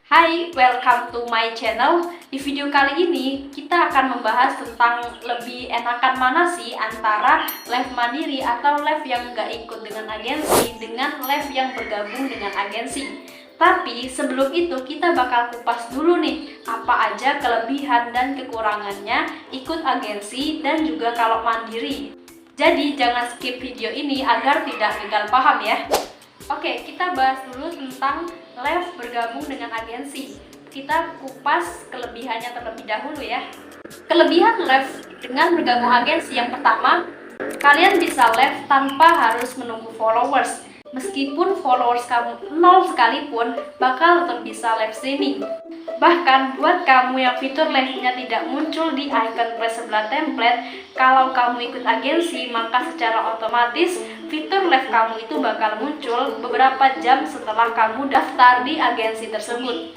Hai, welcome to my channel. Di video kali ini kita akan membahas tentang lebih enakan mana sih antara live mandiri atau live yang nggak ikut dengan agensi dengan live yang bergabung dengan agensi. Tapi sebelum itu kita bakal kupas dulu nih apa aja kelebihan dan kekurangannya ikut agensi dan juga kalau mandiri. Jadi jangan skip video ini agar tidak gagal paham ya. Oke, kita bahas dulu tentang live bergabung dengan agensi. Kita kupas kelebihannya terlebih dahulu ya. Kelebihan live dengan bergabung agensi yang pertama, kalian bisa live tanpa harus menunggu followers. Meskipun followers kamu 0 sekalipun, bakal tetap bisa live streaming. Bahkan buat kamu yang fitur live-nya tidak muncul di icon plus sebelah template, kalau kamu ikut agensi, maka secara otomatis fitur live kamu itu bakal muncul beberapa jam setelah kamu daftar di agensi tersebut.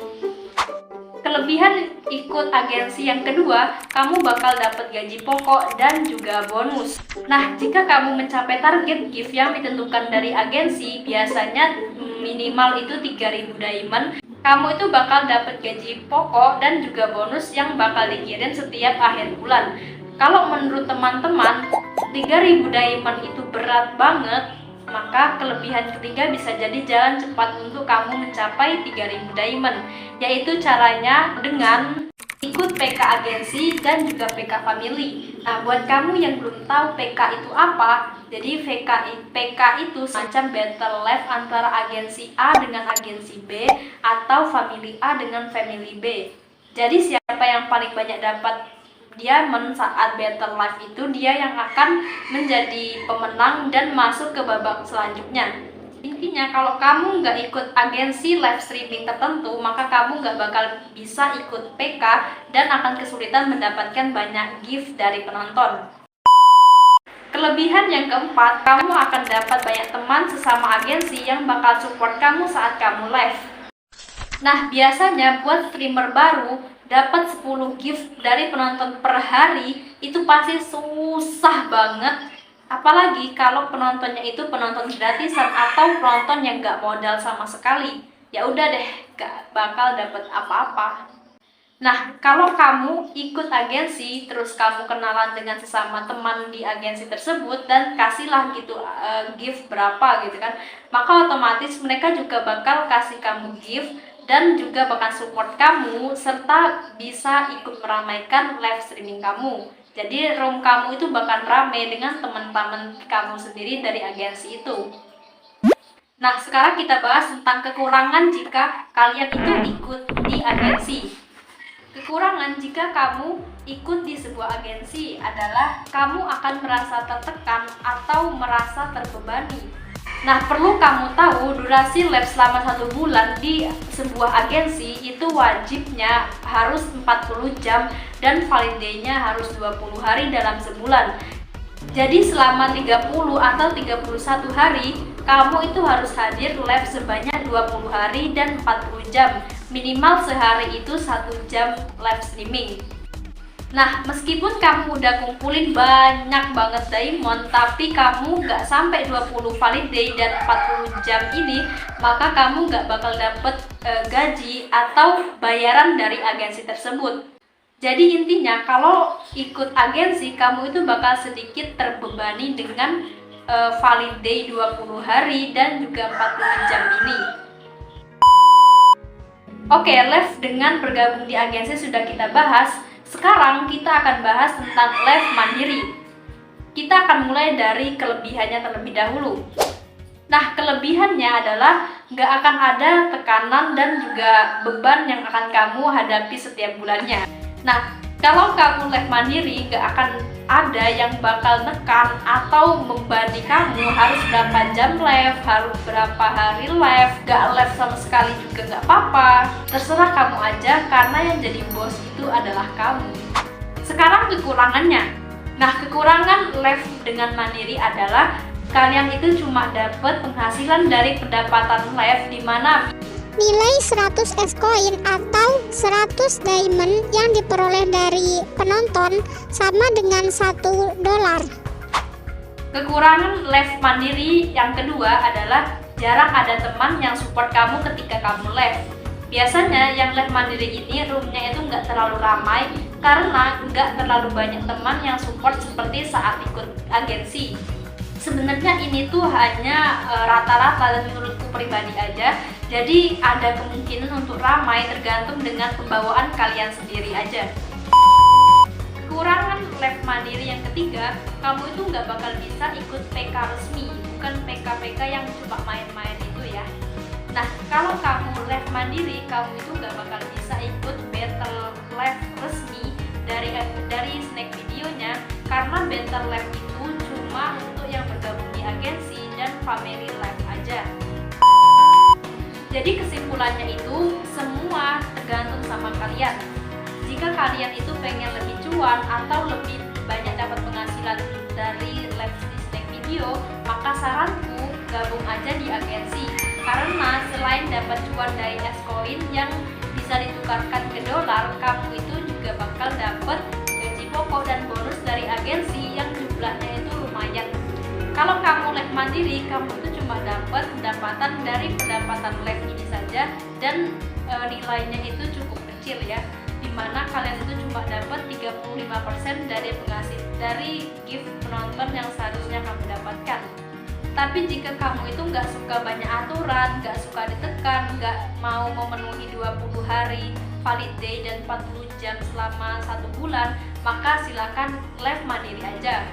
Kelebihan ikut agensi yang kedua, kamu bakal dapat gaji pokok dan juga bonus. Nah, jika kamu mencapai target gift yang ditentukan dari agensi, biasanya minimal itu 3.000 diamond, kamu itu bakal dapat gaji pokok dan juga bonus yang bakal dikirim setiap akhir bulan. Kalau menurut teman-teman, 3.000 diamond itu berat banget, maka kelebihan ketiga bisa jadi jalan cepat untuk kamu mencapai 3.000 diamond, yaitu caranya dengan ikut PK agensi dan juga PK family. Nah, buat kamu yang belum tahu PK itu apa, jadi PK itu semacam battle live antara agensi A dengan agensi B atau family A dengan family B. Jadi siapa yang paling banyak dapat diamond saat battle live itu, dia yang akan menjadi pemenang dan masuk ke babak selanjutnya. Intinya kalau kamu nggak ikut agensi live streaming tertentu, maka kamu nggak bakal bisa ikut PK dan akan kesulitan mendapatkan banyak gift dari penonton. Kelebihan yang keempat, kamu akan dapat banyak teman sesama agensi yang bakal support kamu saat kamu live. Nah, biasanya buat streamer baru, dapat 10 gift dari penonton per hari itu pasti susah banget. Apalagi kalau penontonnya itu penonton gratisan atau penonton yang nggak modal sama sekali. Ya udah deh, nggak bakal dapat apa-apa. Nah, kalau kamu ikut agensi, terus kamu kenalan dengan sesama teman di agensi tersebut dan kasihlah gitu gift berapa gitu kan, maka otomatis mereka juga bakal kasih kamu gift dan juga bakal support kamu serta bisa ikut meramaikan live streaming kamu. Jadi room kamu itu bakal rame dengan teman-teman kamu sendiri dari agensi itu. Nah, sekarang kita bahas tentang kekurangan jika kalian itu ikut di agensi. Kekurangan jika kamu ikut di sebuah agensi adalah kamu akan merasa tertekan atau merasa terbebani. Nah, perlu kamu tahu durasi live selama 1 bulan di sebuah agensi itu wajibnya harus 40 jam dan valid day-nya harus 20 hari dalam sebulan. Jadi selama 30 atau 31 hari, kamu itu harus hadir live sebanyak 20 hari dan 40 jam. Minimal sehari itu 1 jam live streaming. Nah, meskipun kamu udah kumpulin banyak banget diamond, tapi kamu nggak sampai 20 valid day dan 40 jam ini, maka kamu nggak bakal dapet gaji atau bayaran dari agensi tersebut. Jadi intinya, kalau ikut agensi, kamu itu bakal sedikit terbebani dengan valid day 20 hari dan juga 40 jam ini. Oke, live dengan bergabung di agensi sudah kita bahas. Sekarang kita akan bahas tentang live mandiri. Kita akan mulai dari kelebihannya terlebih dahulu. Nah, kelebihannya adalah nggak akan ada tekanan dan juga beban yang akan kamu hadapi setiap bulannya. Nah, kalau kamu live mandiri, nggak akan ada yang bakal nekan atau membebani kamu harus berapa jam live, harus berapa hari live, nggak live sama sekali juga nggak apa-apa. Terserah kamu aja, karena yang jadi bos itu adalah kamu. Sekarang kekurangannya. Nah, kekurangan live dengan mandiri adalah kalian itu cuma dapat penghasilan dari pendapatan live, di mana nilai 100 S-Coin atau 100 diamond yang diperoleh dari penonton sama dengan $1. Kekurangan live mandiri yang kedua adalah jarang ada teman yang support kamu ketika kamu live. Biasanya yang live mandiri ini roomnya itu nggak terlalu ramai karena nggak terlalu banyak teman yang support seperti saat ikut agensi. Sebenarnya ini tuh hanya rata-rata dan menurutku pribadi aja. Jadi ada kemungkinan untuk ramai tergantung dengan pembawaan kalian sendiri aja. Kekurangan live mandiri yang ketiga, kamu itu nggak bakal bisa ikut PK resmi, bukan PK-PK yang cuma main-main itu ya. Nah, kalau kamu live mandiri, kamu itu nggak bakal bisa ikut battle live resmi dari snack videonya, karena battle live itu cuma untuk yang bergabung di agensi dan family live aja. Jadi kesimpulannya itu semua tergantung sama kalian. Jika kalian itu pengen lebih cuan atau lebih banyak dapat penghasilan dari live di snack video, maka saranku gabung aja di agensi. Karena selain dapat cuan dari S-Coin yang bisa ditukarkan ke dolar, kamu itu juga bakal dapat gaji pokok dan bonus dari agensi yang jumlahnya itu lumayan. Kalau kamu live mandiri, kamu itu cuma dapat pendapatan dari pendapatan live ini saja dan nilainya itu cukup kecil ya, dimana kalian itu cuma dapat 35% dari gift penonton yang seharusnya kamu dapatkan. Tapi jika kamu itu nggak suka banyak aturan, nggak suka ditekan, nggak mau memenuhi 20 hari valid day dan 40 jam selama 1 bulan, maka silakan live mandiri aja.